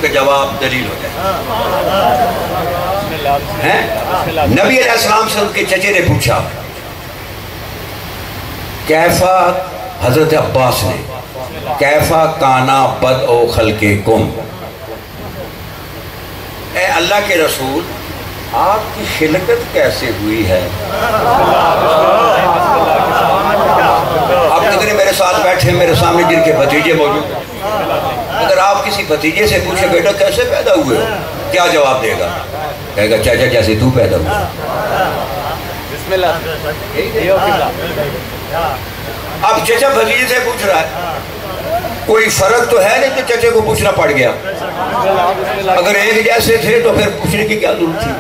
کا جواب دلیل ہو جائے. نبی علیہ السلام سے ان کے چچے نے پوچھا کیفا، حضرت عباس نے کیفا کانا بدء خلقکم، اے اللہ کے رسول آپ کی خلقت کیسے ہوئی ہے؟ آپ کتنے میرے ساتھ بیٹھے میرے سامنے جن کے بھتیجے موجود ہیں، اگر آپ کسی بھتیجے سے پوچھے بیٹا کیسے پیدا ہوئے ہو، کیا جواب دے گا؟ کہے گا چاچا جیسے تو پیدا ہوا. بسم اللہ. اب چچا بھتیجے سے پوچھ رہا ہے، کوئی فرق تو ہے نہیں کہ چچے کو پوچھنا پڑ گیا. اگر ایک جیسے تھے تو پھر پوچھنے کی کیا ضرورت تھی؟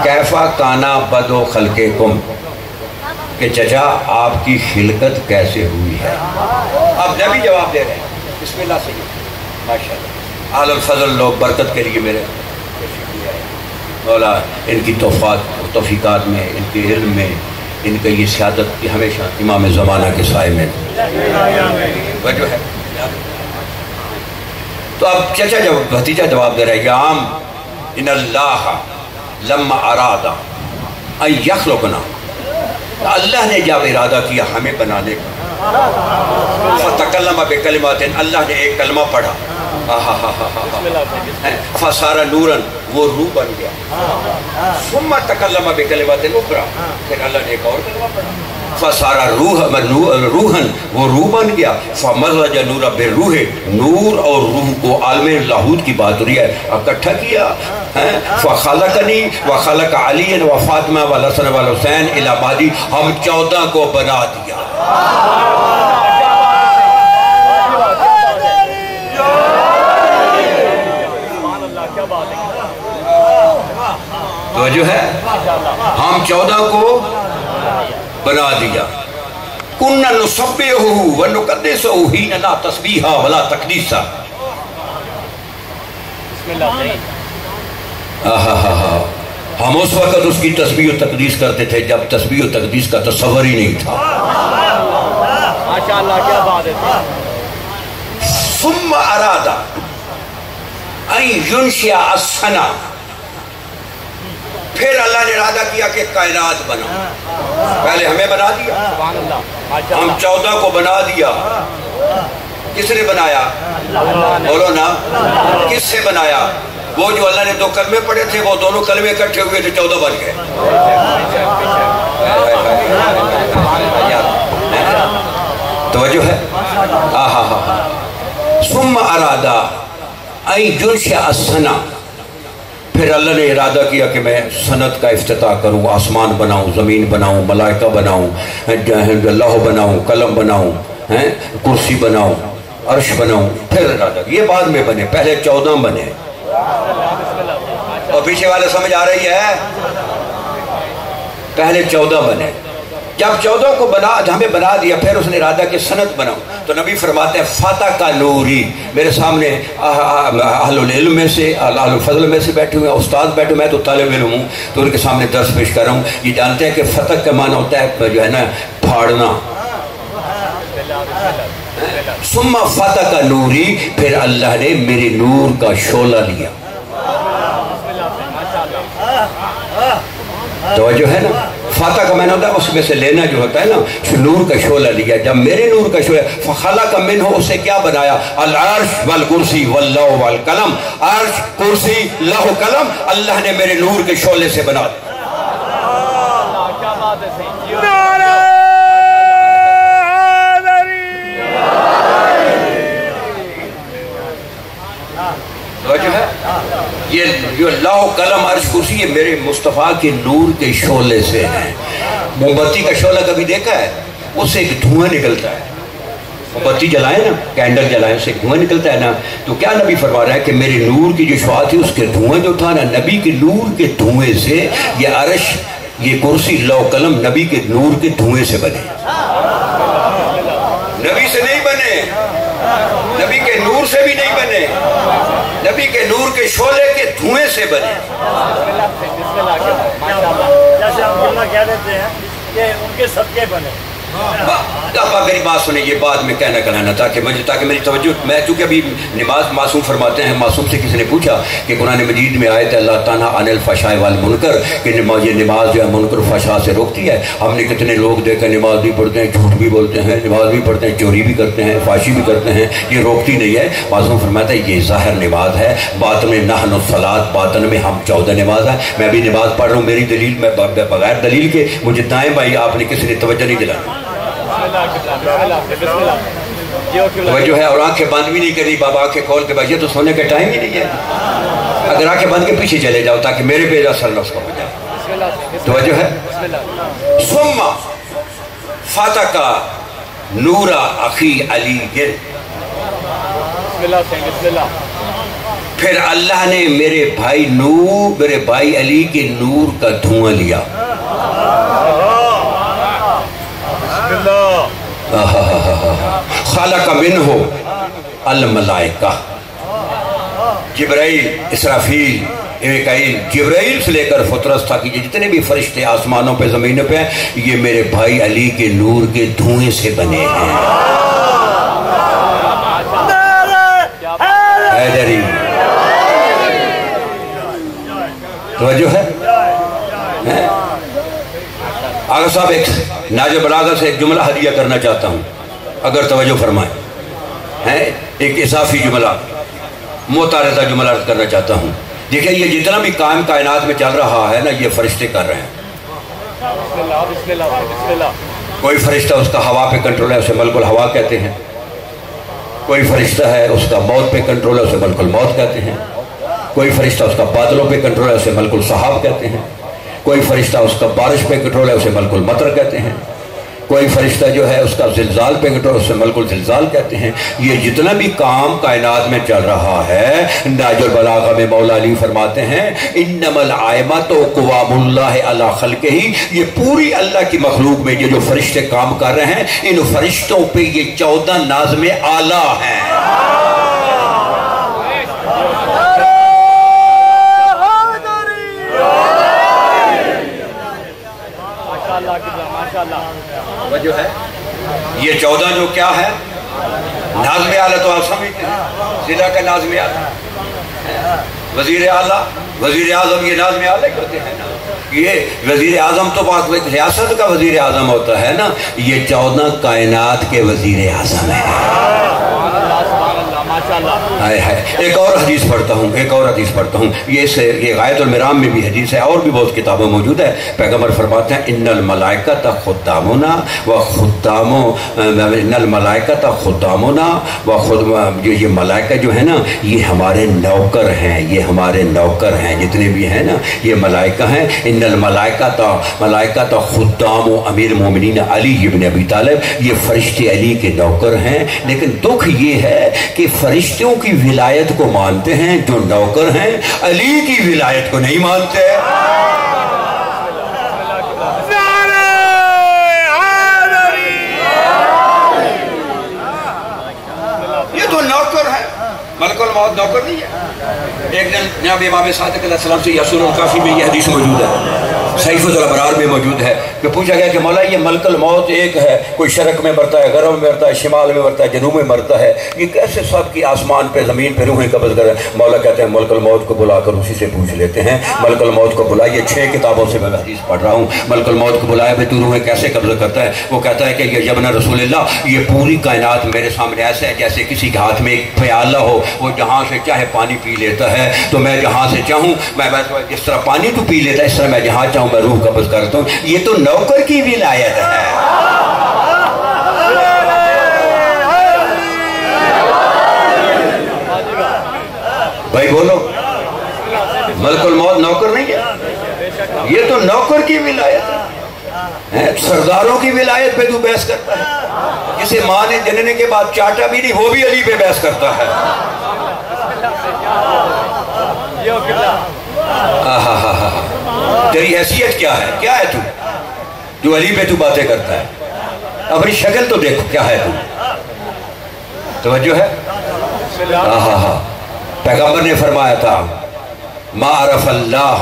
کیفا کانا بدء خلقکم، کہ چچا آپ کی خلقت کیسے ہوئی ہے؟ اب نبی جواب دے رہے ہیں. بسم اللہ سے ماشاءاللہ. اہل الفضل لوگ برکت کے لیے میرے مولا ان کی توفیقات میں، ان کے علم میں، ان کا یہ سیادت کی ہمیشہ امام زمانہ کے سائے میں وجہ ہے. تو اب چچا جب بھتیجا جواب دے رہا ہے، یا عام ان اللہ لما اراد ان یخلقنا، اللہ نے جب ارادہ کیا ہمیں بنانے کا، فتکلم بکلمات، اللہ نے ایک کلمہ پڑھا، فصار نوراً، وہ روح بن گیا. ثم تکلم بکلمات اخرى، پھر اللہ نے ایک اور کلمہ پڑھا، فصار روحاً، وہ روح بن گیا. فمزج نور بالروح، نور اور روح کو عالم لاہوت کی بات ہو رہی ہے اکٹھا کیا. فخلقنی وخلق علی وفاطمہ والحسن والحسین الی بعدی، ہم 14 کو بنا دیا. تو جو ہے ہم 14 کو بنا دیا. کُنَّا نُسَبِّحُهُ وَنُقَدِّسُهُ حِينَ لَا تَسْبِيحَ وَلَا تَقْدِيسَ. ہم اس وقت اس کی تسبیح و تقدیس کرتے تھے جب تسبیح و تقدیس کا تصور ہی نہیں تھا. ماشاءاللہ کیا بات ہے. ثم اراد ان ينشئ السنہ، پھر اللہ نے ارادہ کیا کہ کائنات بنا. پہلے ہمیں بنا دیا، ہم 14 کو بنا دیا. کس نے بنایا؟ بولو نا، کس سے بنایا؟ وہ جو اللہ نے 2 کلمے پڑھے تھے، وہ دونوں کلمے اکٹھے ہوئے تھے 14 بن گئے. توجہ ہے. ثم اراد ان ينشئ السنہ، پھر اللہ نے ارادہ کیا کہ میں سنت کا افتتاح کروں، آسمان بناؤں، زمین بناؤں، ملائکہ بناؤں، لوح بناؤں، قلم بناؤں، کرسی بناؤں، عرش بناؤں. پھر ارادہ یہ بعد میں بنے، پہلے 14 بنے. اور پیچھے والے سمجھ آ رہی ہے؟ پہلے 14 بنے. جب 14 کو ہمیں بنا دیا، پھر اس نے ارادہ کہ سنت بناؤں. تو نبی فرماتے ہیں فتح کا نوری، میرے سامنے اہل العلم میں سے، اہل الفضل میں سے بیٹھے ہوئے، استاد بیٹھے، میں تو طالب علم ہوں تو ان کے سامنے درس پیش کر رہا ہوں. یہ جانتے ہیں کہ فتح کا معنی ہوتا ہے جو ہے نا پھاڑنا. ثم فتح کا نوری، پھر اللہ نے میرے نور کا شعلہ لیا. توجہ ہے نا. فاتح کا معنی ہوتا ہے اس میں سے لینا جو ہوتا ہے نا، نور کا شعلہ لیا. جب میرے نور کا شعلہ، فخلق منہ، اسے کیا بنایا؟ العرش والکرسی واللوح والقلم. عرش، کرسی، لوح، قلم اللہ نے میرے نور کے شعلے سے بنا دیا. توجہ ہے. یہ جو لوح قلم عرش کرسی یہ میرے مصطفیٰ کے نور کے شعلے سے ہیں. موم بتی کا شعلہ کبھی دیکھا ہے؟ اس سے ایک دھواں نکلتا ہے. موم بتی جلائیں نا، کینڈل جلائیں، اس سے ایک دھواں نکلتا ہے نا. تو کیا نبی فرما رہا ہے کہ میرے نور کی جو شعاع تھی اس کے دھواں جو تھا نا، نبی کے نور کے دھوئیں سے یہ عرش، یہ کرسی، لوح قلم نبی کے نور کے دھوئیں سے بنے. نبی سے نہیں بنے، نبی کے نور سے بھی نہیں بنے، نبی کے نور کے شعلے کے دھوئیں سے بنے. جیسے عبداللہ کہہ دیتے ہیں کہ ان کے صدقے بنے. اب میری بات سنیں، یہ بات میں کہنا کہنا تاکہ میری توجہ، میں چونکہ ابھی نماز معصوم فرماتے ہیں، معصوم سے کسی نے پوچھا کہ قرآن مجید میں آیت اللہ تعالیٰ عن الفحشاء والمنکر کہ یہ نماز جو ہے منکر فحشاء سے روکتی ہے. ہم نے کتنے لوگ دیکھے نماز بھی پڑھتے ہیں، جھوٹ بھی بولتے ہیں، نماز بھی پڑھتے ہیں، چوری بھی کرتے ہیں، فحاشی بھی کرتے ہیں، یہ روکتی نہیں ہے. معصوم فرماتا ہے یہ ظاہر نماز ہے، باطن میں نحن الصلاۃ، باطن میں ہم 14 نماز ہے. میں بھی نماز پڑھ رہا ہوں، میری دلیل میں بغیر دلیل کے مجھے دائیں بھائی آپ نے کسی نے توجہ نہیں دلانا، توجہ ہے. اور آنکھیں بند بھی نہیں کرنی بابا، آنکھیں کھول کے بھائی، یہ تو سونے کا ٹائم ہی نہیں ہے. اگر آنکھیں بند کے پیچھے چلے جاؤ تاکہ میرے پہ اثر نہ اس کا ہو جائے. توجہ ہے. ثم فتح نور اخی علی گر، پھر اللہ نے میرے بھائی علی کے نور کا دھواں لیا. خلق منہ الملائکہ، جبرائیل، اسرافیل، میکائیل، جبرائیل سے لے کر فطرس تھا کہ جتنے بھی فرشتے آسمانوں پہ زمینوں پہ ہیں یہ میرے بھائی علی کے نور کے دھوئیں سے بنے ہیں. حیدری توجہ ہے. آغا صاحب ایک ناج بلاغہ سے ایک جملہ ہدیہ کرنا چاہتا ہوں اگر توجہ فرمائیں. ایک اضافی جملہ، معترضہ جملہ عرض کرنا چاہتا ہوں. دیکھیں یہ جتنا بھی قائم کائنات میں چل رہا ہے نا یہ فرشتے کر رہے ہیں. کوئی فرشتہ اس کا ہوا پہ کنٹرول ہے، اسے ملک الہوا کہتے ہیں. کوئی فرشتہ ہے اس کا موت پہ کنٹرول ہے، اسے ملک الموت کہتے ہیں. کوئی فرشتہ اس کا بادلوں پہ کنٹرول ہے، اسے ملک السحاب کہتے ہیں. کوئی فرشتہ اس کا بارش پہ کنٹرول ہے، اسے ملک المطر کہتے ہیں. کوئی فرشتہ جو ہے اس کا زلزال پہ کنٹرول، اسے ملک الزلزال کہتے ہیں. یہ جتنا بھی کام کائنات میں چل رہا ہے ناج البلاغہ میں مولا علی فرماتے ہیں انما الائمۃ قوام اللہ علی خلقہ، یہ پوری اللہ کی مخلوق میں یہ جو فرشتے کام کر رہے ہیں ان فرشتوں پہ یہ 14 ناظم اعلیٰ ہیں. جو ہے یہ 14 جو کیا ہے ناظم اعلیٰ، تو آپ سمجھتے ہیں ضلع کا ناظم اعلیٰ، وزیر اعلیٰ، وزیر اعظم، یہ ناظم اعلیٰ کرتے ہیں نا. یہ وزیر اعظم تو بات ریاست کا وزیر اعظم ہوتا ہے نا، یہ 14 کائنات کے وزیر اعظم ہیں. ایک اور حدیث پڑھتا ہوں یہ غایت المرام میں بھی حدیث ہے، اور بھی بہت کتابیں موجود ہے. پیغمبر فرماتے ہیں ان الملائکۃ خدامنا یہ ملائکہ جو ہے نا یہ ہمارے نوکر ہیں، جتنے بھی ہیں نا یہ ملائکہ ہیں. ان الملائکۃ خدام امیر المومنین علی ابن ابی طالب، یہ فرشتے علی کے نوکر ہیں. لیکن دکھ یہ ہے کہ فرشتوں کی ولایت کو مانتے ہیں جو نوکر ہیں، علی کی ولایت کو نہیں مانتے. یہ تو نوکر ہے، ملک الموت نوکر نہیں ہے. ایک دن جناب امام صادق علیہ السلام سے یسور الکافی میں یہ حدیث موجود ہے، صحیفۃ الابرار میں موجود ہے کہ پوچھا گیا کہ مولا یہ ملک الموت ایک ہے، کوئی شرق میں مرتا ہے، غرب میں مرتا ہے، شمال میں مرتا ہے، جنوب میں مرتا ہے، یہ کیسے سب کی آسمان پہ زمین پہ روحیں قبض کر رہے ہیں؟ مولا کہتے ہیں ملک الموت کو بلا کر اسی سے پوچھ لیتے ہیں. ملک الموت کو بلائیے، 6 کتابوں سے میں حدیث پڑھ رہا ہوں. ملک الموت کو بلایا بھائی تو روحیں کیسے قبض کرتا ہے؟ وہ کہتا ہے کہ یہ ابن رسول اللہ یہ پوری کائنات میرے سامنے ایسا ہے جیسے کسی کے ہاتھ میں ایک پیالہ ہو، وہ جہاں سے چاہے پانی پی لیتا ہے. تو میں جہاں سے چاہوں میں جس طرح پانی تو پی لیتا ہے، اس طرح میں جہاں چاہوں میں روح قبض کرتا ہوں. یہ تو نوکر کی ولایت ہے. بھائی بولو، ملک الموت نوکر نہیں ہے، یہ تو نوکر کی ولایت ہے. سرداروں کی ولایت پہ تو بحث کرتا ہے، جسے ماں نے جننے کے بعد چاٹا بھی نہیں وہ بھی علی پہ بحث کرتا ہے. تیری حیثیت کیا ہے تو جو علی پہ تو باتیں کرتا ہے؟ اپنی شکل تو دیکھو کیا ہے تو. توجہ ہے. پیغمبر نے فرمایا تھا ما عرف اللہ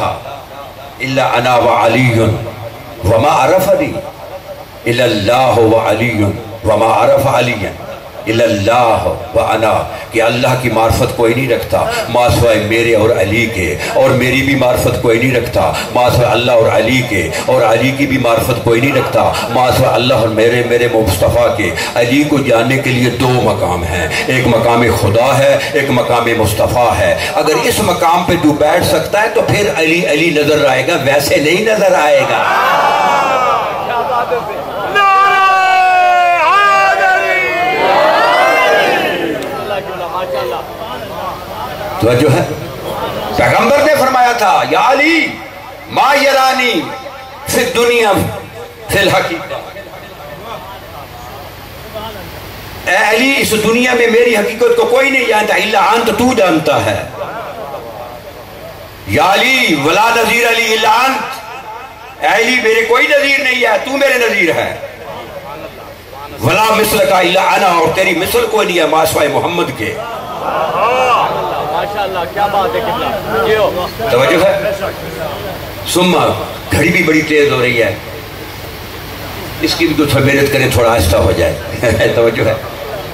الا انا وعلی وما عرفنی. الا اللہ و علی وما عرف علی الا اللہ و انا، کہ اللہ کی معرفت کوئی نہیں رکھتا ما سوائے میرے اور علی کے، اور میری بھی معرفت کوئی نہیں رکھتا ما سوائے اللہ اور علی کے، اور علی کی بھی معرفت کوئی نہیں رکھتا ما سوائے اللہ اور میرے مصطفیٰ کے۔ علی کو جاننے کے لیے دو مقام ہیں، ایک مقام خدا ہے، ایک مقام مصطفیٰ ہے۔ اگر اس مقام پہ تو بیٹھ سکتا ہے تو پھر علی علی نظر آئے گا، ویسے نہیں نظر آئے گا۔ توجہ ہے؟ پیغمبر نے فرمایا تھا یا علی ما یرانی فی الدنیا فی الحقیقہ، اے علی اس دنیا میں میری حقیقت کو کوئی نہیں جانتا الا انت، تو جانتا ہے۔ یا علی ولا نظیر علی الا انت، اے علی میرے کوئی نظیر نہیں ہے، تو میرے نظیر ہے۔ ولا مثل کا الا انا، اور تیری مثل کوئی نہیں ہے ما سوائے محمد کے۔ ماشاءاللہ کیا بات ہے قبلہ، توجہ ہے؟ سما گھڑی بھی بڑی تیز ہو رہی ہے، اس کی بھی کچھ محنت کریں تھوڑا آہستہ ہو جائے۔ توجہ ہے؟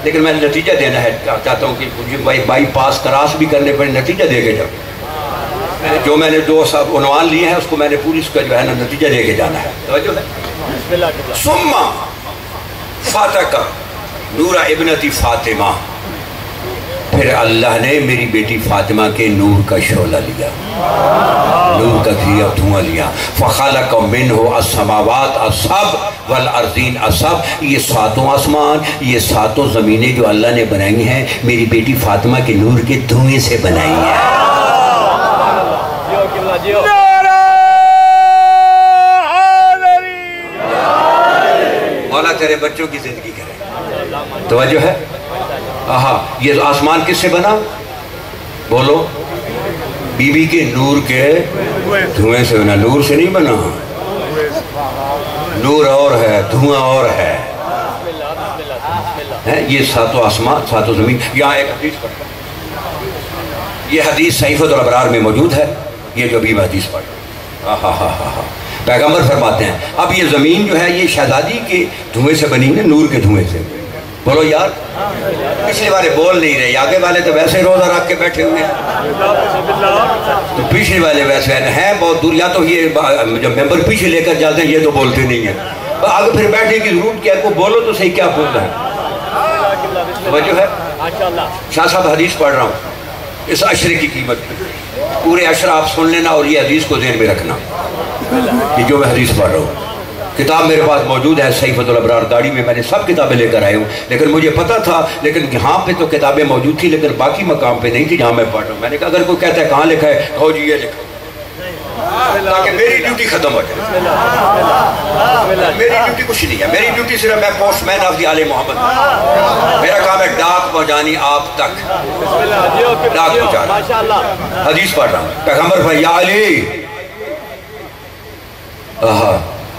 لیکن میں نتیجہ دینا ہے چاہتا ہوں کہ مجھے بائی پاس کراس بھی کرنے پڑے، نتیجہ دے کے جاؤ۔ جو میں نے دو سب عنوان لیے ہیں اس کو میں نے پوری اس کا جو ہے نا نتیجہ دے کے جانا ہے۔ توجہ ہے؟ سما فاتح نور ابنتی فاطمہ، پھر اللہ نے میری بیٹی فاطمہ کے نور کا شعلہ لیا، نور کا دھواں لیا۔ فخلق منہ السماوات السبع والارضین السبع، یہ ساتوں آسمان، یہ ساتوں زمینیں جو اللہ نے بنائی ہیں میری بیٹی فاطمہ کے نور کے دھوئیں سے بنائی ہیں۔ مولا تیرے بچوں کی زندگی کرے۔ توجہ ہے؟ یہ آسمان کس سے بنا؟ بولو، بی بی کے نور کے دھوئیں سے بنا، نور سے نہیں بنا۔ نور اور ہے، دھواں اور ہے۔ یہ ساتوں آسمان ساتوں زمین۔ یہاں ایک حدیث پڑھتا ہے، یہ حدیث صحیفۃ الابرار میں موجود ہے، یہ جو بھی میں حدیث پڑھ رہا ہوں۔ پیغمبر فرماتے ہیں اب یہ زمین جو ہے یہ شہزادی کے دھوئیں سے بنی ہے، نور کے دھوئیں سے۔ بولو یار، پچھلے والے بول نہیں رہے، آگے والے تو ویسے روزہ رکھ کے بیٹھے ہوئے ہیں، تو پچھلے والے ویسے ہیں بہت دور، یا تو یہ جب ممبر پیچھے لے کر جاتے ہیں یہ تو بولتے نہیں ہیں، آگے پھر بیٹھنے کی ضرورت کیا ہے، کو بولو تو صحیح کیا بول رہا ہے۔ توجہ ہے؟ شاہ صاحب حدیث پڑھ رہا ہوں اس عشرے کی قیمت پہ، پورے عشرہ آپ سن لینا اور یہ حدیث کو ذہن میں رکھنا کہ جو میں حدیث پڑھ رہا ہوں۔ کتاب میرے پاس موجود ہے صحیفۃ الابرار، گاڑی میں میں نے سب کتابیں لے کر آئے ہوں، لیکن مجھے پتا تھا لیکن یہاں پہ تو کتابیں موجود تھی لیکن باقی مقام پہ نہیں تھی جہاں میں پڑھ رہا ہوں۔ میں نے کہا اگر کوئی کہتا ہے کہاں لکھا ہے، کہو جی یہ لکھا، تاکہ میری ڈیوٹی ختم ہو جائے۔ میری ڈیوٹی کچھ نہیں ہے، میری ڈیوٹی صرف میں پوسٹ مین آف دی آل محمد، میرا کام ہے ڈاک پہنچانی آپ تک، ڈاک پہنچانا۔ حدیث پڑھ رہا ہوں، پیغمبر فرمایا یا علی،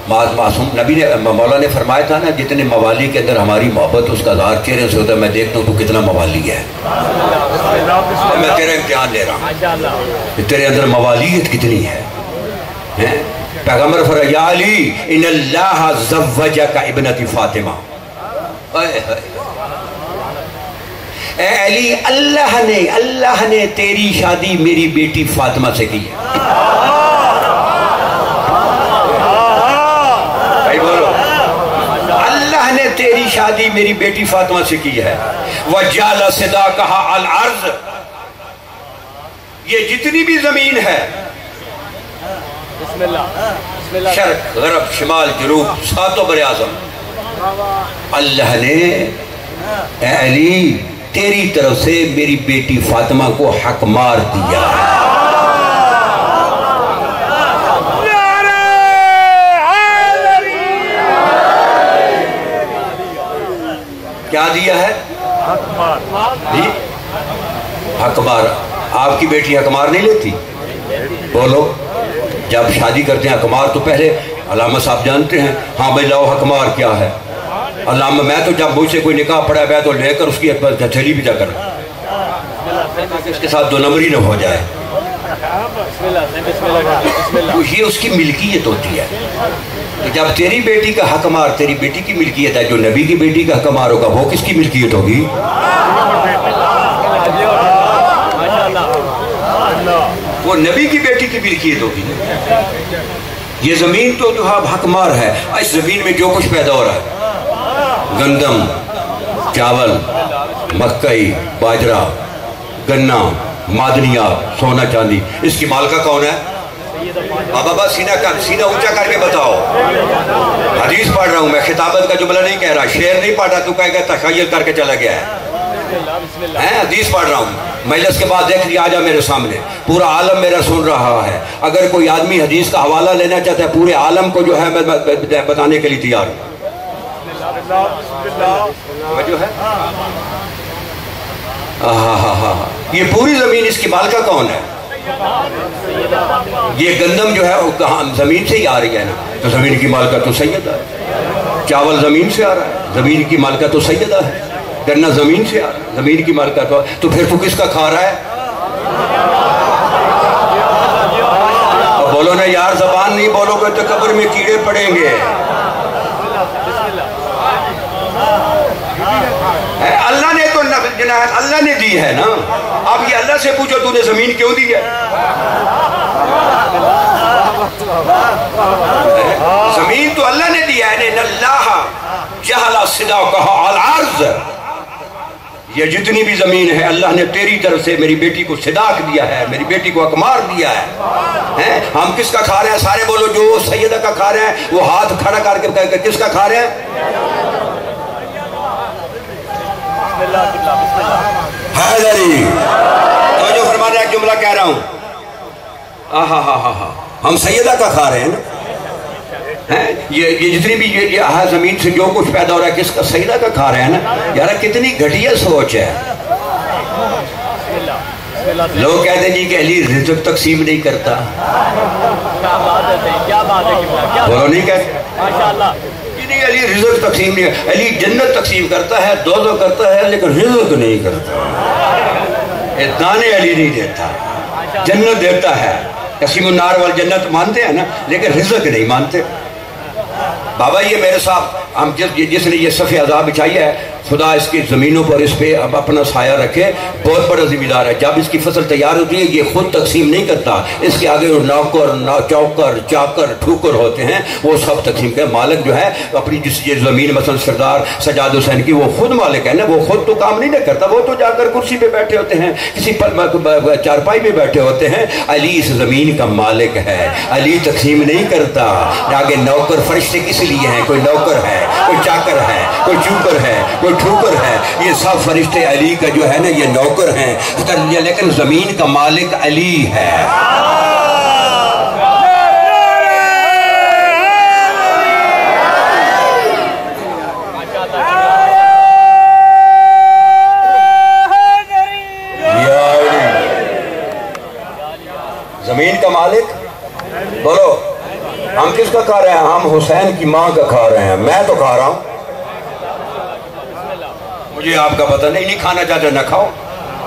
معصوم نبی نے مولا نے فرمایا تھا نا جتنے موالی کے اندر ہماری محبت اس کا اظہار چہرے سے ہوتا ہے، میں دیکھتا ہوں تو کتنا موالی ہے، میں تیرا امتحان لے رہا ہوں تیرے اندر موالیت کتنی ہے۔ پیغمبر فرمایا یا علی ان اللہ زوجک ابنت فاطمہ، اے علی اللہ نے تیری شادی میری بیٹی فاطمہ سے کی ہے۔ تیری شادی میری بیٹی فاطمہ سے کی ہے۔ وَجَعَلَ صِدَاقَهَا الْأَرْضِ، یہ جتنی بھی زمین ہے، شرق غرب شمال جنوب ساتوں بر اعظم، اللہ نے اے علی تیری طرف سے میری بیٹی فاطمہ کو حق مار دیا ہے۔ کیا دیا ہے؟ حق مار۔ آپ کی بیٹی حق مار نہیں لیتی؟ بولو، جب شادی کرتے ہیں حق مار تو پہلے علامہ صاحب جانتے ہیں، ہاں بھائی لاؤ حق مار کیا ہے۔ علامہ میں تو جب مجھ سے کوئی نکاح پڑا ہے تو لے کر اس کی ہتھیلی بھی جا کر اس کے ساتھ دو نمبری نہ ہو جائے۔ تو یہ اس کی ملکیت ہوتی ہے. تو جب تیری بیٹی کا حق مار تیری بیٹی کی ملکیت ہے, جو نبی کی بیٹی کا حق مار ہوگا وہ کس کی ملکیت ہوگی؟ وہ نبی کی بیٹی کی ملکیت ہوگی. یہ زمین تو جو حق مار ہے, اس زمین میں جو کچھ پیدا ہو رہا ہے, گندم, چاول, مکئی, باجرہ, گنا, معدنیات, سونا چاندی, اس کی مالکہ کون ہے؟ بابا سینہ اونچا کر کے بتاؤ. حدیث پڑھ رہا ہوں میں, خطابت کا جملہ نہیں کہہ رہا, شعر نہیں پڑھ رہا, تو کہے گا تخیل کر کے چلا گیا ہے. حدیث پڑھ رہا ہوں. مجلس کے بعد دیکھ لیا, آجا میرے سامنے, پورا عالم میرا سن رہا ہے. اگر کوئی آدمی حدیث کا حوالہ لینا چاہتا ہے پورے عالم کو جو ہے میں بتانے کے لیے تیار ہوں. جو ہے یہ پوری زمین, اس کی مالکہ کون ہے؟ یہ گندم جو ہے وہ کہاں زمین سے ہی آ رہی ہے نا, تو زمین کی مالکہ تو سیدہ ہے. چاول زمین سے آ رہا ہے, زمین کی مالکہ تو سیدہ ہے. گنا زمین سے آ رہا ہے, زمین کی مالکہ تو پھر تو کس کا کھا رہا ہے؟ بولو نا یار, زبان نہیں بولو گے تو قبر میں کیڑے پڑیں گے. اللہ نے تو اللہ نے دی ہے نا. اب یہ اللہ سے پوچھو تو نے زمین کیوں دی ہے؟ زمین تو اللہ نے دی ہے. ان اللہ جعل صداقہ علی الارض. یہ جتنی بھی زمین ہے اللہ نے تیری طرف سے میری بیٹی کو صداق دیا ہے, میری بیٹی کو اقمار دیا ہے. ہم کس کا کھا رہے ہیں؟ سارے بولو, جو سیدہ کا کھا رہے ہیں وہ ہاتھ کھڑا کر کے کس کا کھا رہے ہیں؟ حیدری تو جو فرمانا ہے, جملہ کہہ رہا ہوں, ہم سیدہ کا کھا رہے ہیں نا. یہ جتنی بھی یہ زمین سے جو کچھ پیدا ہو رہا ہے کس کا؟ سیدہ کا کھا رہے ہیں نا. یار کتنی گھٹیا سوچ ہے. لوگ کہتے ہیں جی کہ علی رزق تقسیم نہیں کرتا. بولو نہیں کہتے علی رزق تقسیم نہیں, علی جنت تقسیم کرتا ہے, دوزخ کرتا ہے, لیکن رزق نہیں کرتا. دانے علی نہیں دیتا, جنت دیتا ہے. قسیم النار والجنت مانتے ہیں نا, لیکن رزق نہیں مانتے. بابا یہ میرے ساتھ ہم جس نے یہ صفحہ عذاب بچھائی ہے, خدا اس کی زمینوں پر اس پہ اب اپنا سایہ رکھے. بہت بڑا ذمہ دار ہے. جب اس کی فصل تیار ہوتی ہے یہ خود تقسیم نہیں کرتا, اس کے آگے نوکر, چوکر, چاکر, ٹھوکر ہوتے ہیں, وہ سب تقسیم کے مالک جو ہے اپنی جس یہ زمین مثلا سردار سجاد حسین کی, وہ خود مالک ہے نا. وہ خود تو کام نہیں کرتا, وہ تو جا کر کرسی پہ بیٹھے ہوتے ہیں, کسی چارپائی پہ بیٹھے ہوتے ہیں. علی اس زمین کا مالک ہے, علی تقسیم نہیں کرتا. آگے نوکر فرشتے کس لیے ہیں؟ کوئی نوکر ہے, کوئی چاکر ہے, کوئی چوکر ہے, کوئی ٹھوکر ہے, یہ سب فرشتے علی کا جو ہے نا یہ نوکر ہیں. لیکن زمین کا مالک علی ہے. زمین کا مالک بولو. ہم کس کا کھا رہے ہیں؟ ہم حسین کی ماں کا کھا رہے ہیں. میں تو کھا رہا ہوں, مجھے آپ کا پتہ نہیں کھانا چاہتے نہ کھاؤ,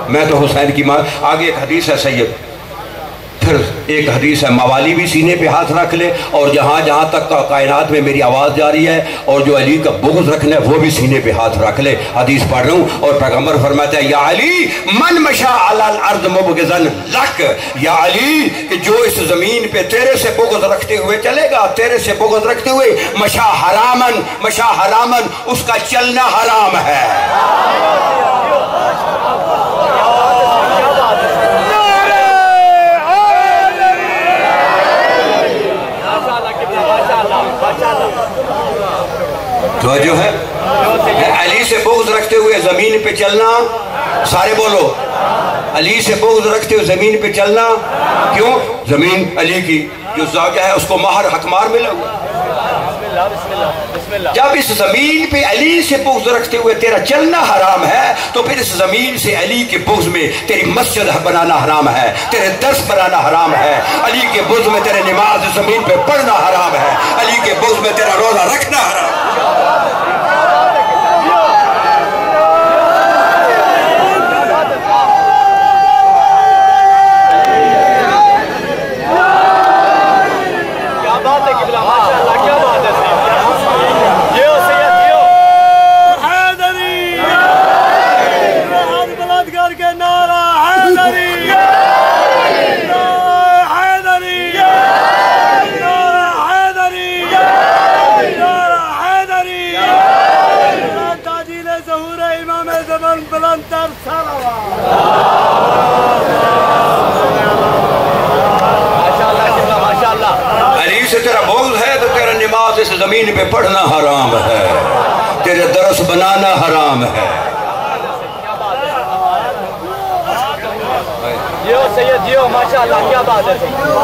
میں تو حسین کی ماں. آگے ایک حدیث ہے سید, پھر ایک حدیث ہے موالی بھی سینے پہ ہاتھ رکھ لے, اور جہاں جہاں تک کائنات میں میری آواز جاری ہے, اور جو علی کا بغض رکھنا ہے وہ بھی سینے پہ ہاتھ رکھ لے. حدیث پڑھ رہا ہوں, اور پیغمبر فرماتا ہے یا علی من مشا علی الارض مبغضا لک. یا علی کہ جو اس زمین پہ تیرے سے بغض رکھتے ہوئے چلے گا, تیرے سے بغض رکھتے ہوئے, مشا حرامن, اس کا چلنا حرام ہے. تو جو ہے علی سے بغض رکھتے ہوئے زمین پہ چلنا, سارے بولو, علی سے بغض رکھتے ہوئے زمین پہ چلنا. کیوں؟ زمین علی کی جو زوجہ ہے اس کو مہر حقمار ملا ہوا. جب اس زمین پہ علی سے بغض رکھتے ہوئے تیرا چلنا حرام ہے, تو پھر اس زمین سے علی کے بغض میں تیری مسجد بنانا حرام ہے, تیرے درس بنانا حرام ہے, علی کے بغض میں تیرے نماز زمین پہ پڑھنا حرام ہے, علی کے بغض میں تیرا روزہ رکھنا حرام ہے. کے نعرہ حیدری، نعرہ حیدری، نعرہ حیدری، نعرہ حیدری، تاجیل ظہور امام زمان بلند تر صلوات۔ علی سے تیرا بغض ہے تو تیرا نماز اس زمین پہ پڑھنا حرام ہے، تیرے درس بنانا حرام ہے۔ جیو سید جیو، ماشاءاللہ کیا بات ہے۔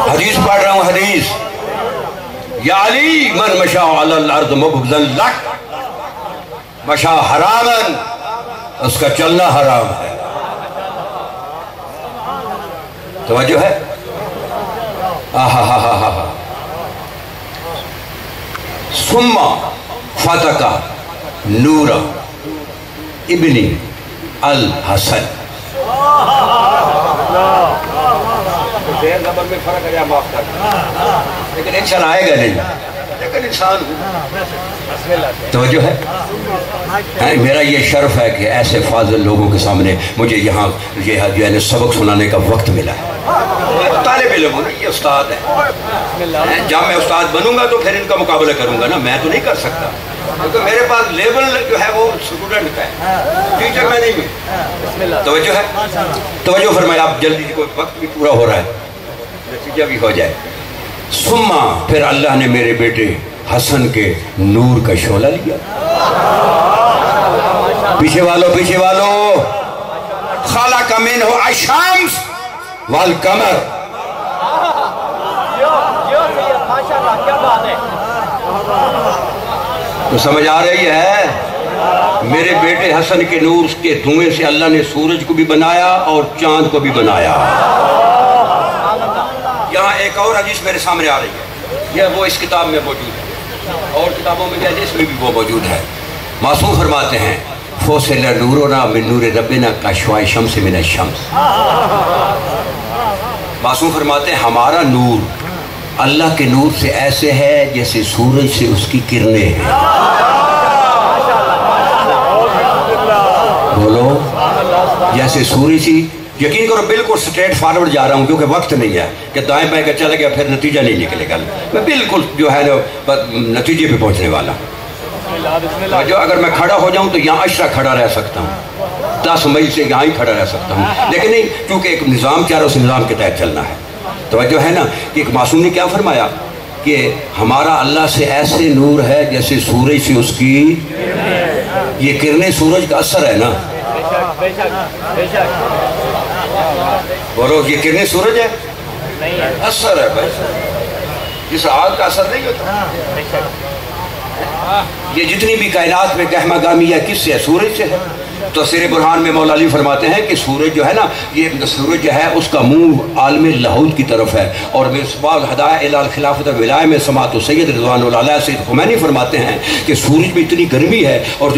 حدیث پڑھ رہا ہوں، حدیث، یا علی من مشاء علی الارض مبغضا لک، مشاء حراما، اس کا چلنا حرام ہے۔ توجہ ہے؟ ثم فتق نور ابن الحسن۔ نمبر میں فرق ہے، معاف کر، لیکن انسان آئے گا نہیں، لیکن انسان توجہ ہے۔ میرا یہ شرف ہے کہ ایسے فاضل لوگوں کے سامنے مجھے یہاں یہ سبق سنانے کا وقت ملا ہے۔ طالب علم ہوں، یہ استاد ہے، جب میں استاد بنوں گا تو پھر ان کا مقابلہ کروں گا نا، میں تو نہیں کر سکتا، کیونکہ میرے پاس لیبل جو ہے وہ اسٹوڈنٹ کا ہے، ٹیچر میں نہیں ہوں۔ توجہ ہے، توجہ فرمائے، آپ جلدی، کوئی وقت بھی پورا ہو رہا ہے، نتیجہ بھی ہو جائے۔ ثم پھر اللہ نے میرے بیٹے حسن کے نور کا شعلہ لیا۔ پیچھے والو، پیچھے والو، خلق منہ الشمس والقمر۔ تو سمجھ آ رہی ہے؟ میرے بیٹے حسن کے نور کے دھوئیں سے اللہ نے سورج کو بھی بنایا اور چاند کو بھی بنایا۔ یہاں ایک اور حدیث میرے سامنے آ رہی ہے، یہ وہ اس کتاب میں موجود ہے، اور کتابوں میں بھی حدیث میں بھی وہ موجود ہے۔ معصوم فرماتے ہیں فوصل نورنا من نور ربنا کاشواء شمس من الشمس۔ معصوم فرماتے ہیں ہمارا نور اللہ کے نور سے ایسے ہے جیسے سورج سے اس کی کرنیں ہیں۔ بولو، جیسے سورج سی، یقین کرو بالکل سٹریٹ فارورڈ جا رہا ہوں کیونکہ وقت نہیں ہے کہ دائیں بائیں کا چلا گیا پھر نتیجہ نہیں نکلے گا، میں بالکل جو ہے نتیجے پہ پہنچنے والا۔ جو اگر میں کھڑا ہو جاؤں تو یہاں عشرہ کھڑا رہ سکتا ہوں، 10 مئی سے یہاں ہی کھڑا رہ سکتا ہوں، لیکن نہیں، کیونکہ ایک نظام چاہ رہا، اس نظام کے تحت چلنا ہے۔ توجہ ہے نا کہ ایک معصوم نے کیا فرمایا کہ ہمارا اللہ سے ایسے نور ہے جیسے سورج سے اس کی، یہ کرنیں سورج کا اثر ہے نا، بولو یہ کرنیں سورج ہے، اثر ہے بھائی، جس آگ کا اثر نہیں ہوتا۔ یہ جتنی بھی کائنات میں گہما گامی ہے کس سے ہے؟ سورج سے ہے۔ تفسیر برہان میں مولا علی فرماتے ہیں کہ سورج جو ہے نا، یہ سورج جو ہے اس کا منہ عالم لاہوت کی طرف ہے، اور مصباح الہدایہ الی الخلافۃ والولایہ میں سماعت سید رضوان اللہ علیہ سید خمینی فرماتے ہیں کہ سورج میں اتنی گرمی ہے، اور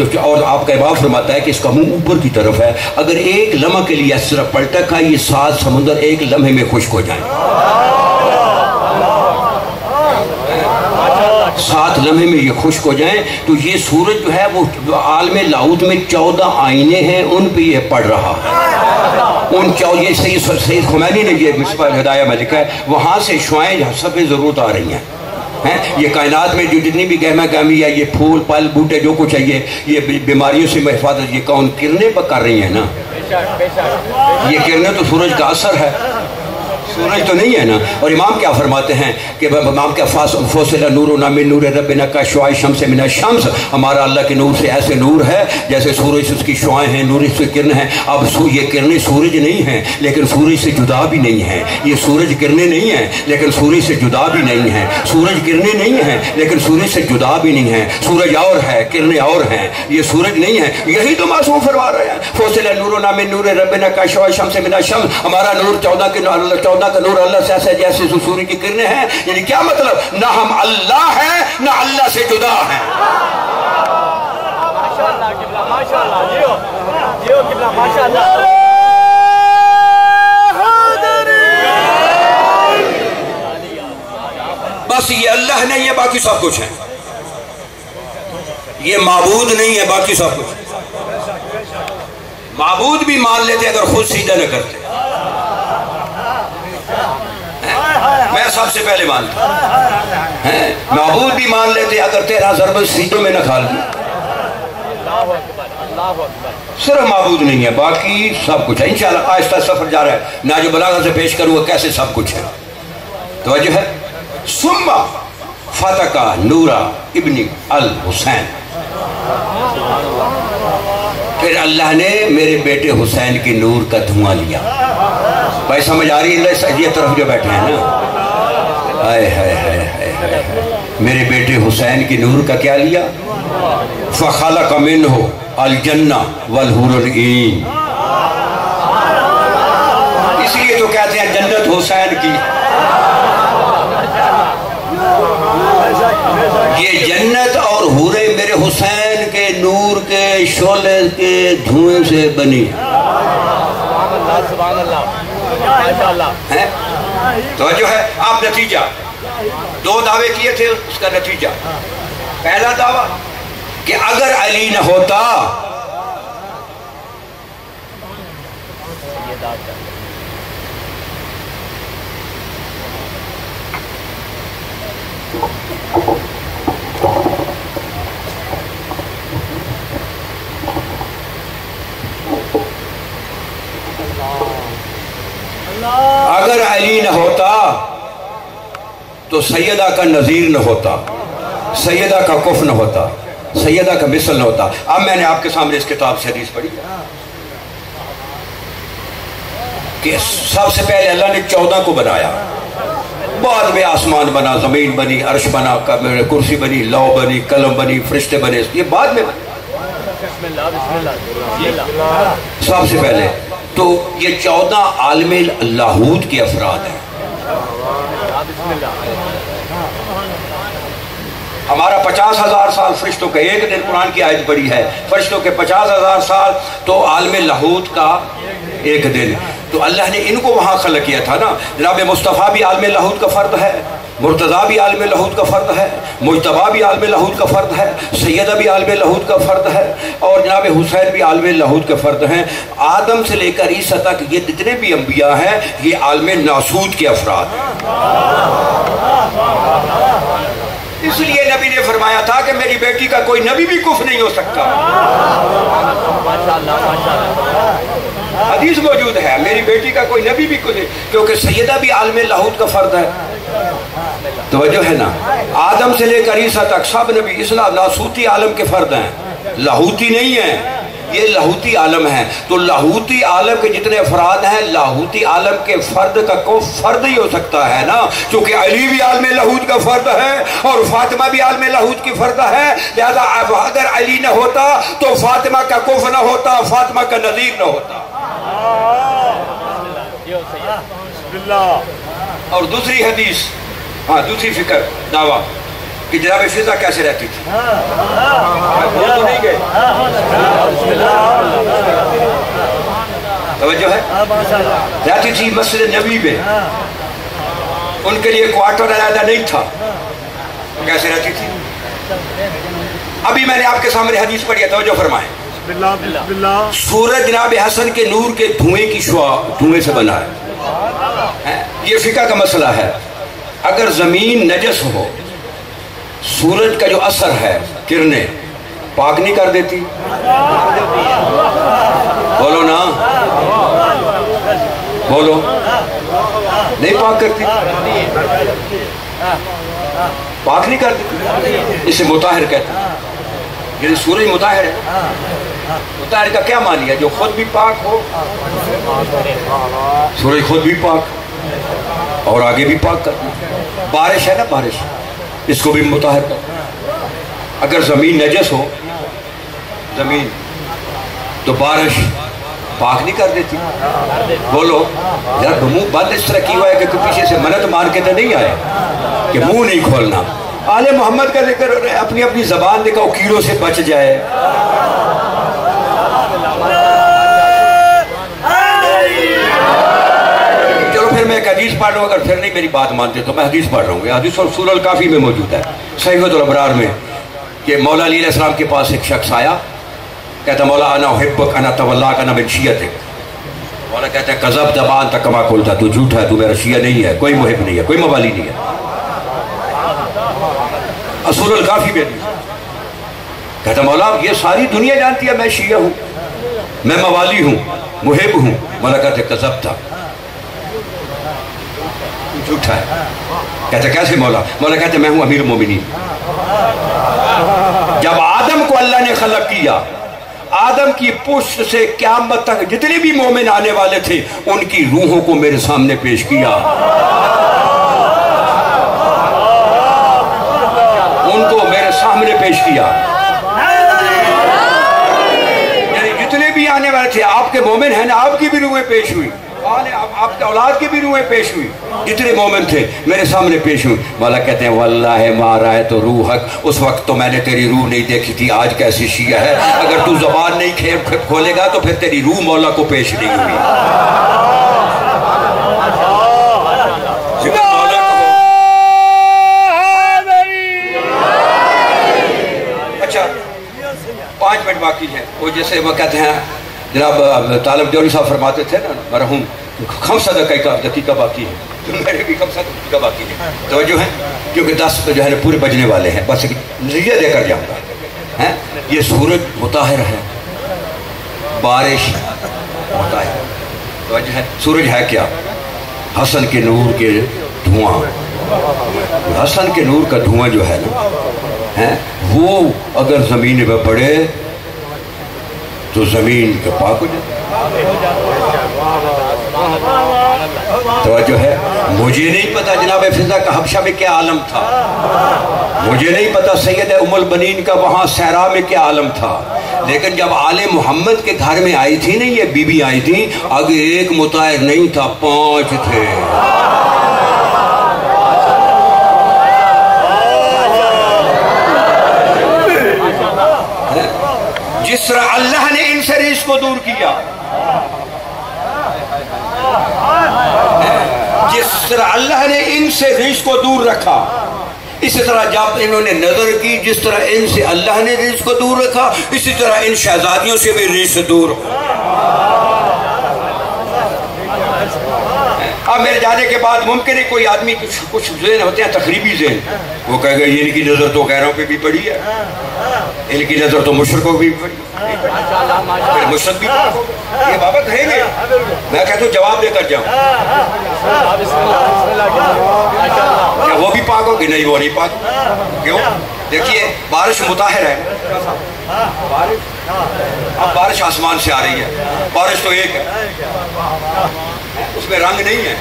آپ کا امام فرماتا ہے کہ اس کا منہ اوپر کی طرف ہے، اگر ایک لمحہ کے لیے اس طرح پلٹا کھائے یہ 7 سمندر ایک لمحے میں خشک ہو جائیں، 7 لمحے میں یہ خشک ہو جائیں۔ تو یہ سورج جو ہے وہ عالم لاہوت میں 14 آئینے ہیں، ان پہ یہ پڑ رہا ہے، ان یہ سید خمینی نے یہ مصباح الہدایہ میں لکھا ہے، وہاں سے شعائیں سب ضرورت آ رہی ہیں۔ یہ کائنات میں جو جتنی بھی گہما گامی ہے، یہ پھول پل بوٹے جو کچھ ہے، یہ بیماریوں سے حفاظت، یہ کون کرنیں پر کر رہی ہیں نا، یہ کرنیں تو سورج کا اثر ہے، سورج تو نہیں ہے نا۔ اور امام کیا فرماتے ہیں کہ امام کیا فوصل نورنا من نور ربنا کاشواء شمس من الشمس، ہمارا اللہ کے نور سے ایسے نور ہے جیسے سورج سے اس کی شعائیں ہیں، نور سے کرنیں ہیں۔ اب یہ کرنیں سورج نہیں ہیں لیکن سورج سے جدا بھی نہیں ہیں، یہ سورج کرنیں نہیں ہیں لیکن سورج سے جدا بھی نہیں ہیں، سورج کرنیں نہیں ہیں لیکن سورج سے جدا بھی نہیں ہیں، سورج اور ہے کرنیں اور ہیں، یہ سورج نہیں ہے۔ یہی تو معصوم فرما رہے ہیں، فوصل نورنا من نور ربنا کاشواء شمس من الشمس، ہمارا نور 14 کا نور اللہ سے ایسا جیسے سورج کی کرنیں ہیں۔ یعنی کیا مطلب؟ نہ ہم اللہ ہیں نہ اللہ سے جدا ہیں۔ ماشاءاللہ قبلہ، ماشاءاللہ، جیو جیو قبلہ، ماشاءاللہ۔ بس یہ اللہ نہیں ہے، باقی سب کچھ ہے، یہ معبود نہیں ہے، باقی سب کچھ، معبود بھی مان لیتے اگر خود سجدہ نہ کرتے. میں سب سے پہلے مانتا ہوں. معبود بھی مان لیتے اگر 13 ضرب سجدوں میں نہ کھا لیں. صرف معبود نہیں ہے، باقی سب کچھ ہے. انشاءاللہ آہستہ سفر جا رہا ہے، ناج بلاغہ سے پیش کروں گا کیسے سب کچھ ہے. توجہ ہے. ثم فتق نورا ابن الحسین، پھر اللہ نے میرے بیٹے حسین کی نور کا دھواں لیا. بھائی سمجھ آ رہی ہے؟ یہ طرف جو بیٹھے ہیں نا، آئے ہائے ہائے ہائے ہائے، میرے بیٹے حسین کی نور کا کیا لیا؟ فخلق منہ الجنہ والحور العین. اس لیے تو کہتے ہیں جنت حسین کی. یہ جنت اور حوریں میرے حسین کے نور کے شعلے کے دھوئیں سے بنی. سبحان اللہ. توجہ ہے. آپ نتیجہ 2 دعوے کیے تھے، اس کا نتیجہ پہلا دعویٰ کہ اگر علی نہ ہوتا اگر علی نہ ہوتا تو سیدہ کا نظیر نہ ہوتا، سیدہ کا کف نہ ہوتا، سیدہ کا مثل نہ ہوتا. اب میں نے آپ کے سامنے اس کتاب سے حدیث پڑھی کہ سب سے پہلے اللہ نے 14 کو بنایا، بعد میں آسمان بنا، زمین بنی، عرش بنا، کرسی بنی، لو بنی، قلم بنی، فرشتے بنے، یہ بعد میں بنے. سب سے پہلے تو یہ 14 عالم لاہوت کے افراد ہیں. ہمارا 50,000 سال فرشتوں کا ایک دن، قرآن کی آیت بڑی ہے، فرشتوں کے 50,000 سال تو عالم لاہوت کا ایک دن. تو اللہ نے ان کو وہاں خلق کیا تھا نا. جناب مصطفیٰ بھی عالم لاہوت کا فرد ہے، مرتضیٰ بھی عالم لاہوت کا فرد ہے، مجتبیٰ بھی عالم لاہوت کا فرد ہے، سیدہ بھی عالم لاہوت کا فرد ہے، اور جناب حسین بھی عالم لاہوت کا فرد ہیں. آدم سے لے کر عیسیٰ تک یہ جتنے بھی انبیاء ہیں یہ عالم ناسوت کے افراد ہیں. اس لیے نبی نے فرمایا تھا کہ میری بیٹی کا کوئی نبی بھی کفر نہیں ہو سکتا. حدیث موجود ہے، میری بیٹی کا کوئی نبی بھی کفر، کیونکہ سیدہ بھی عالم لاہوت کا فرد ہے. توجہ ہے نا. آدم سے لے کر عیسیٰ تک سب نبی اسلام ناسوتی عالم کے فرد ہیں، لاہوتی نہیں ہیں. یہ لاہوتی عالم ہے. تو لاہوتی عالم کے جتنے افراد ہیں، لاہوتی عالم کے فرد کا کوئی فرد ہی ہو سکتا ہے نا، کیونکہ علی بھی عالم لاہوت کا فرد ہے اور فاطمہ بھی عالم لاہوت کی فرد ہے. لہذا اگر علی نہ ہوتا تو فاطمہ کا کف نہ ہوتا، فاطمہ کا نظیر نہ ہوتا. اور دوسری حدیث، دوسری فکر دعویٰ کہ جناب فضا کیسے رہتی تھی. بھول تو نہیں گئے. توجہ ہے. رہتی تھی مسجد نبی میں، ان کے لیے کوارٹر علیحدہ نہیں تھا. کیسے رہتی تھی؟ ابھی میں نے آپ کے سامنے حدیث پڑھی ہے، توجہ فرمائیں. سورج جناب حسن کے نور کے دھوئیں کی شعاع، دھوئیں سے بنا ہے. یہ فقہ کا مسئلہ ہے. اگر زمین نجس ہو، سورج کا جو اثر ہے، کرنیں پاک نہیں کر دیتی؟ بولو نا، بولو. نہیں پاک کرتی، پاک نہیں کرتی. اسے مطہر کہتے ہیں. یعنی سورج مطہر ہے. مطہر کا کیا معنی ہے؟ جو خود بھی پاک ہو. سورج خود بھی پاک اور آگے بھی پاک کرتا. بارش ہے نا، بارش، اس کو بھی مطہر کرتا. اگر زمین نجس ہو زمین تو بارش پاک نہیں کر دیتی. بولو یار، منہ بند اس طرح کی ہوا ہے کہ کوئی پیچھے سے منت مان کے تو نہیں آئے کہ منہ نہیں کھولنا. آل محمد کا ذکر اپنی اپنی زبان دکھاؤ، کیڑوں سے بچ جائے. چلو پھر میں ایک حدیث پڑھ رہا ہوں، اگر پھر نہیں میری بات مانتے تو میں حدیث پڑھ رہا ہوں. یہ حدیث سورہ الکافی میں موجود ہے، صحیفۃ الابرار میں، کہ مولا علی علیہ السلام کے پاس ایک شخص آیا کہتا مولا انا احبک انا تولاک انا من شیعتک. مولا کہتا ہے کذب زبان تک کما کھولتا، تو جھوٹا ہے، تو میرا شیعہ نہیں ہے، کوئی محب نہیں ہے، کوئی موالی نہیں ہے. اصول الکافی میں نہیں. کہتا مولا یہ ساری دنیا جانتی ہے میں شیعہ ہوں، میں موالی ہوں، محب ہوں. مولا کہتے کذب تھا، جھوٹا ہے. کہتے کیسے مولا؟ مولا کہتے میں ہوں امیر المومنین. جب آدم کو اللہ نے خلق کیا، آدم کی پشت سے قیامت تک جتنے بھی مومن آنے والے تھے ان کی روحوں کو میرے سامنے پیش کیا، ان کو میرے سامنے پیش کیا. یعنی جتنے بھی آنے والے تھے، آپ کے مومن ہیں نا، آپ کی بھی روحیں پیش ہوئی، آپ کے اولاد کی بھی روحیں پیش ہوئی. جتنے مومن تھے میرے سامنے پیش ہوئی. مولا کہتے ہیں واللہ ما رأیت روحک، اس وقت تو میں نے تیری روح نہیں دیکھی تھی، آج کیسی شیعہ ہے. اگر تو زبان نہیں کھولے گا تو پھر تیری روح مولا کو پیش نہیں ہوئی. اچھا 5 منٹ باقی ہیں. وہ جیسے وہ کہتے ہیں جناب طالب جوہری صاحب فرماتے تھے نا مرحوم، خمسہ دقیقہ باقی ہے، تو میرے بھی خمسہ دقیقہ باقی ہے. توجہ ہے کیونکہ 10 جو ہے پورے بجنے والے ہیں. بس نتیجہ دے کر جاؤں گا. یہ سورج مطہر ہے، بارش مطہر. توجہ ہے سورج ہے کیا؟ حسن کے نور کے دھواں. حسن کے نور کا دھواں جو ہے نا وہ اگر زمین پہ پڑے تو زمین کے پاک ہو جائے. توجہ ہے. مجھے نہیں پتا جناب فضا کا حبشہ میں کیا عالم تھا، مجھے نہیں پتا سید ام البنین کا وہاں صحرا میں کیا عالم تھا، لیکن جب آل محمد کے گھر میں آئی تھی نا یہ بی بی آئی تھی، آگے ایک مطہر نہیں تھا، 5 تھے. جس طرح اللہ نے ان سے ریش کو دور کیا، جس طرح اللہ نے ان سے ریش کو دور رکھا، اسی طرح جب انہوں نے نظر کی جس طرح ان سے اللہ نے ریش کو دور رکھا، اسی طرح ان شہزادیوں سے بھی ریش سے دور. اب میرے جانے کے بعد ممکن ہے کوئی آدمی کچھ ذہن ہوتے ہیں تقریبی ذہن، وہ کہے گا یہ ان کی نظر تو غیروں پہ بھی پڑی ہے، ان کی نظر تو مشرکوں پہ بھی پڑی ہے، پھر مشرک بھی یہ بابا کہیں گے. میں کہتا ہوں جواب دے کر جاؤں، کیا وہ بھی پاک ہوگی؟ نہیں وہ نہیں پاک. کیوں؟ دیکھیے بارش مطہر ہے، اب بارش آسمان سے آ رہی ہے، بارش تو ایک ہے، اس میں رنگ نہیں ہے،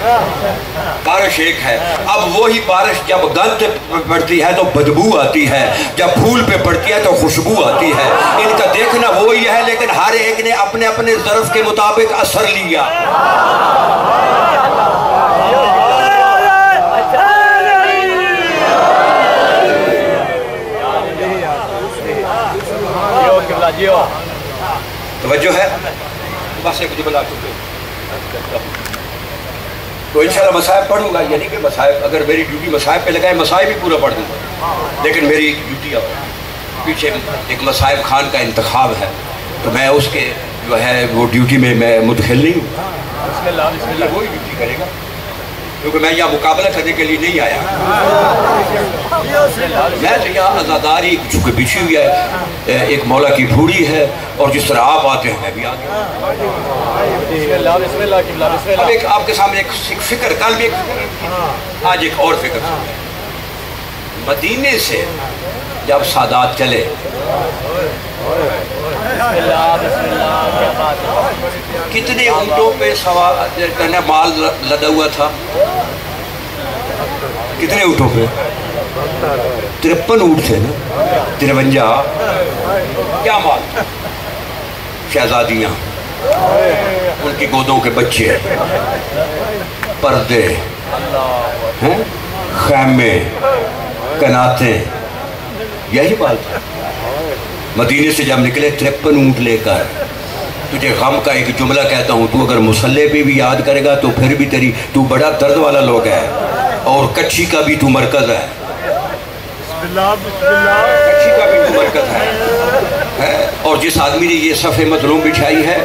بارش ایک ہے. اب وہی بارش جب گند پہ پڑتی ہے تو بدبو آتی ہے، جب پھول پہ پڑتی ہے تو خوشبو آتی ہے. ان کا دیکھنا وہی ہے لیکن ہر ایک نے اپنے اپنے ظرف کے مطابق اثر لیا. توجہ ہے. بس ایک جملہ تو انشاءاللہ مصائب پڑھوں گا، یعنی کہ مصائب اگر میری ڈیوٹی مصائب پہ لگائے مصائب بھی پورا پڑھ دوں گا، لیکن میری ڈیوٹی پیچھے ایک مصائب خان کا انتخاب ہے تو میں اس کے جو ہے وہ ڈیوٹی میں مدخل نہیں ہوں. وہی ڈیوٹی کرے گا کیونکہ میں یہاں مقابلہ کرنے کے لیے نہیں آیا. میں تو یہاں عزاداری چونکہ بچھی ہوئی ہے، ایک مولا کی بھوڑی ہے، اور جس طرح آپ آتے ہیں میں بھی آتے ہوں. اب ایک آپ کے سامنے ایک فکر، کل بھی ایک فکر، آج ایک اور فکر. مدینے سے جب سادات چلے کتنے اونٹوں پہ سوار مال لدا ہوا تھا؟ کتنے اونٹوں پہ؟ 53 اونٹ تھے نا، 53. کیا مال تھا؟ شہزادیاں، ان کی گودوں کے بچے، پردے، خیمے، کناتیں، یہی مال تھا. مدینے سے جب نکلے 53 اونٹ لے کر. تجھے غم کا ایک جملہ کہتا ہوں، تو اگر مصلے پہ بھی یاد کرے گا تو پھر بھی تو بڑا درد والا لوگ ہے، اور کچھی کا بھی تو مرکز ہے، کچھی کا بھی تو مرکز ہے، اور جس آدمی نے یہ صف مظلوم بچھائی ہے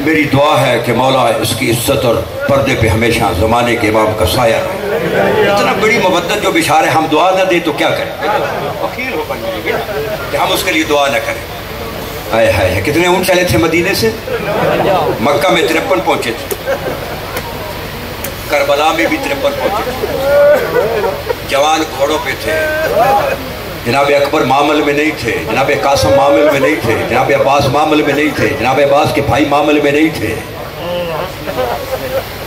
میری دعا ہے کہ مولا اس کی عزت اور پردے پہ ہمیشہ زمانے کے امام کا سایہ رہے۔ اتنا بڑی مودت جو بچھا رہے ہم دعا نہ دیں تو کیا کریں؟ وکیل ہو بنیے کہ ہم اس کے لیے دعا نہ کریں۔ آئے ہائے کتنے اونٹ چلے تھے مدینے سے؟ مکہ میں 53 پہنچے تھے، کربلا میں بھی 53 پہنچے تھے، جوان گھوڑوں پہ تھے، جناب اکبر معامل میں نہیں تھے، جناب قاسم معامل میں نہیں تھے، جناب عباس معامل میں نہیں تھے، جناب عباس کے بھائی معامل میں نہیں تھے،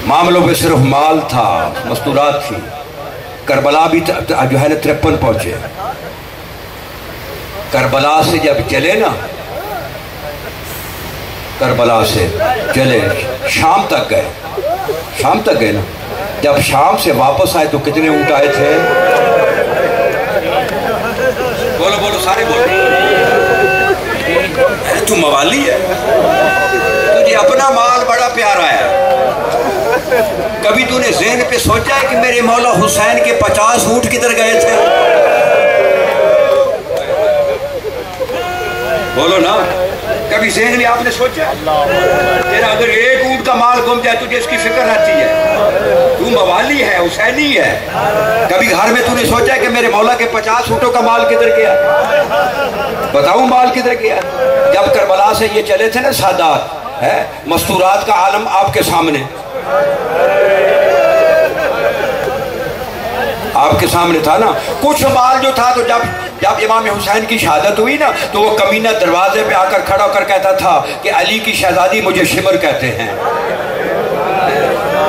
معاملوں پہ صرف مال تھا، مستورات تھی۔ کربلا بھی جو ہے نا 53 پہنچے۔ کربلا سے جب چلے نا، کربلا سے چلے شام تک گئے، شام تک گئے نا، جب شام سے واپس آئے تو کتنے اونٹ آئے تھے؟ بولو بولو سارے بولو۔ تو موالی ہے، تجھے اپنا مال بڑا پیارا ہے، کبھی تو نے ذہن پہ سوچا ہے کہ میرے مولا حسین کے 50 اونٹ کدھر گئے تھے؟ بولو نا، کبھی ذہن میں آپ نے سوچا تیرا اگر ایک اونٹ کا مال گم جائے تجھے اس کی فکر رہتی ہے؟ تو موالی ہے، حسینی ہے، کبھی گھر میں تو نے سوچا کہ میرے مولا کے 50 اونٹوں کا مال کدھر گیا؟ بتاؤں مال کدھر گیا؟ جب کربلا سے یہ چلے تھے نا سادات، مستورات کا عالم آپ کے سامنے، آپ کے سامنے تھا نا، کچھ مال جو تھا تو جب امام حسین کی شہادت ہوئی نا تو وہ کمینہ دروازے پہ آ کر کھڑا ہو کر کہتا تھا کہ علی کی شہزادی مجھے شمر کہتے ہیں،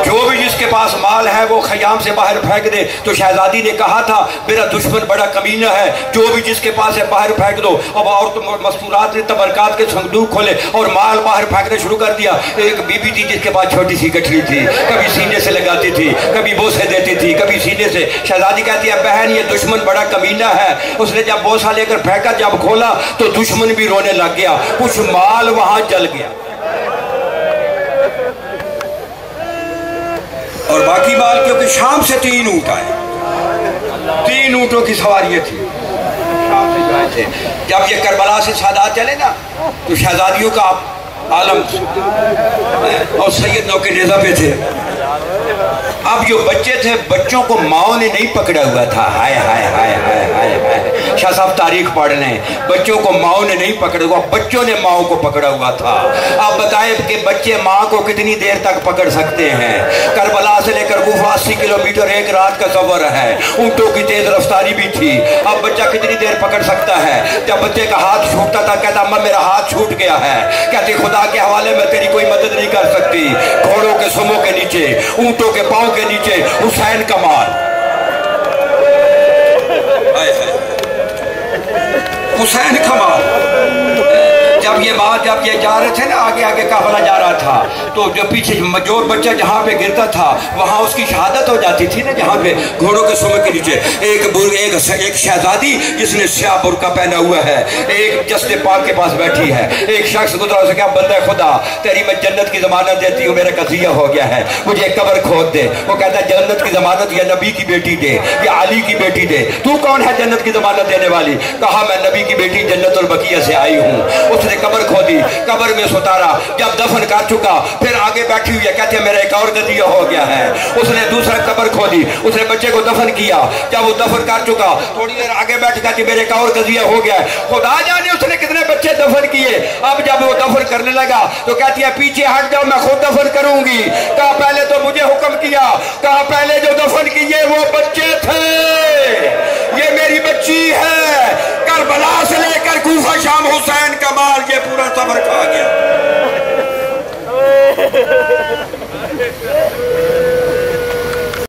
جو بھی جس کے پاس مال ہے وہ خیام سے باہر پھینک دے۔ تو شہزادی نے کہا تھا میرا دشمن بڑا کمینہ ہے، جو بھی جس کے پاس ہے باہر پھینک دو۔ اب عورت مستورات نے تبرکات کے صندوق کھولے اور مال باہر پھینکنے شروع کر دیا۔ ایک بی بی تھی جس کے پاس چھوٹی سی گٹھڑی تھی، کبھی سینے سے لگاتی تھی، کبھی بوسے دیتی تھی، کبھی سینے سے۔ شہزادی کہتی ہے بہن یہ دشمن بڑا کمینہ ہے۔ اس نے جب بوسا لے کر پھینکا، جب کھولا تو دشمن بھی رونے لگ گیا، کچھ مال وہاں جل گیا اور باقی مال کیونکہ شام سے 3 اونٹ آئے، 3 اونٹوں کی سواریاں تھی، شام سے جو آئے تھے۔ جب یہ کربلا سے سادات چلے نا تو شہزادیوں کا عالم اور سید نو کے نیزہ پہ تھے۔ اب جو بچے تھے بچوں کو ماؤں نے نہیں پکڑا ہوا تھا، ہائے ہائے ہائے ہائے ہائے ہائے، شاہ صاحب تاریخ پڑھ لیں، بچوں کو ماؤں نے نہیں پکڑا ہوا، بچوں نے ماؤں کو پکڑا ہوا تھا۔ آپ بتائیں کہ بچے ماں کو کتنی دیر تک پکڑ سکتے ہیں؟ کربلا سے لے کر کوفہ 80 کلومیٹر 1 رات کا سفر ہے، اونٹوں کی تیز رفتاری بھی تھی۔ اب بچہ کتنی دیر پکڑ سکتا ہے؟ جب بچے کا ہاتھ چھوٹتا تھا کہتا اماں میرا ہاتھ چھوٹ گیا ہے، کہتی خدا کے حوالے میں تیری کوئی مدد نہیں کر سکتی۔ گھوڑوں کے سموں کے نیچے، اونٹوں کے پاؤں کے نیچے حسین کا مال، حسین کا مال۔ جب یہ جا رہے تھے نا، آگے آگے قافلہ جا رہا تھا تو جو پیچھے جو بچہ جہاں پہ گرتا تھا وہاں اس کی شہادت ہو جاتی تھی نا، جہاں پہ گھوڑوں کے سمے کے نیچے ایک شہزادی جس نے سیاہ برقع پہنا ہوا ہے، ایک جسد پاک کے پاس بیٹھی ہے، ایک شخص گزرا اسے کہا بندہ خدا تیری میں جنت کی ضمانت دیتی ہوں، میرا قضیہ ہو گیا ہے، مجھے قبر کھود دے۔ وہ کہتا ہے جنت کی ضمانت یا نبی کی بیٹی دے یا علی کی بیٹی دے، تو کون ہے جنت کی ضمانت دینے والی؟ کہا میں نبی کی بیٹی جنت البقیہ سے آئی ہوں۔ اس نے قبر کھودی، قبر میں ستارا، جب دفن کر چکا پھر آگے بیٹھی ہوئی ہے، کہتے ہیں میرا ایک اور قضیہ ہو گیا ہے۔ اس نے دوسرا قبر کھودی، اس نے بچے کو دفن کیا، جب وہ دفن کر چکا تھوڑی دیر آگے بیٹھ کہتی میرے ایک اور قضیہ ہو گیا ہے۔ خدا جانے اس نے کتنے بچے دفن کیے۔ اب جب وہ دفن کرنے لگا تو کہتی ہے پیچھے ہٹ جاؤ میں خود دفن کروں گی۔ کہا پہلے تو مجھے حکم کیا، کہا پہلے جو دفن کیے وہ بچے تھے، یہ میری بچی ہے۔ کربلا سے لے کر کوفہ